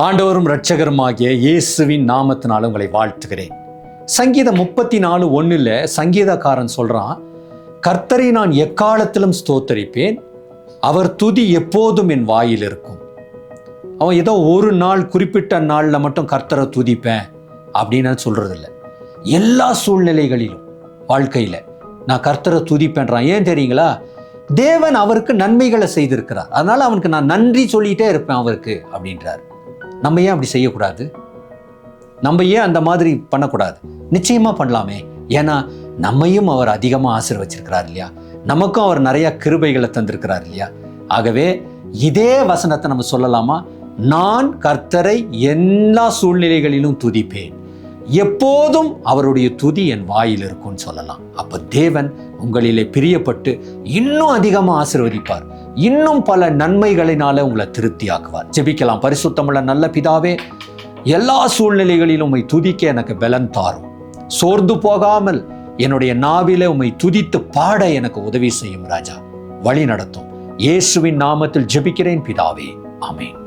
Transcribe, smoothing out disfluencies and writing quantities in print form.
ஆண்டவரும் இரட்சகருமாகிய இயேசுவின் நாமத்தினால உங்களை வாழ்த்துகிறேன். சங்கீதம் 34:1 சங்கீதக்காரன் சொல்றான், கர்த்தரை நான் எக்காலத்திலும் ஸ்தோத்தரிப்பேன், அவர் துதி எப்போதும் என் வாயில் இருக்கும். அவன் ஏதோ ஒரு நாள் குறிப்பிட்ட நாளில் மட்டும் கர்த்தரை துதிப்பேன் அப்படின்னு சொல்றதில்ல. எல்லா சூழ்நிலைகளிலும் வாழ்க்கையில நான் கர்த்தரை துதிப்பேன்றான். ஏன் தெரியுங்களா? தேவன் அவருக்கு நன்மைகளை செய்திருக்கிறார், அதனால அவனுக்கு நான் நன்றி சொல்லிட்டே இருப்பேன் அவருக்கு அப்படின்றார். நம்ம ஏன் அப்படி செய்யக்கூடாது? நம்ம ஏன் அந்த மாதிரி பண்ணக்கூடாது? நிச்சயமா பண்ணலாமே. ஏன்னா நம்மையும் அவர் அதிகமாக ஆசீர்வச்சிருக்கிறார் இல்லையா? நமக்கும் அவர் நிறைய கிருபைகளை தந்திருக்கிறார் இல்லையா? ஆகவே இதே வசனத்தை நம்ம சொல்லலாமா? நான் கர்த்தரை எல்லா சூழ்நிலைகளிலும் துதிப்பேன், எப்போதும் அவருடைய துதி என் வாயில் இருக்கும்னு சொல்லலாம். அப்ப தேவன் உங்களிலே பிரியப்பட்டு இன்னும் அதிகமாக ஆசீர்வதிப்பார், இன்னும் பல நன்மைகளினால உங்களை திருப்தி ஆக்குவார். ஜெபிக்கலாம். பரிசுத்தமுள்ள நல்ல பிதாவே, எல்லா சூழ்நிலைகளிலும் உம்மை துதிக்க எனக்கு பலன் தாரும். சோர்ந்து போகாமல் என்னுடைய நாவிலே உம்மை துதித்து பாட எனக்கு உதவி செய்யும் ராஜா. வழி நடத்தும். இயேசுவின் நாமத்தில் ஜெபிக்கிறேன் பிதாவே, ஆமென்.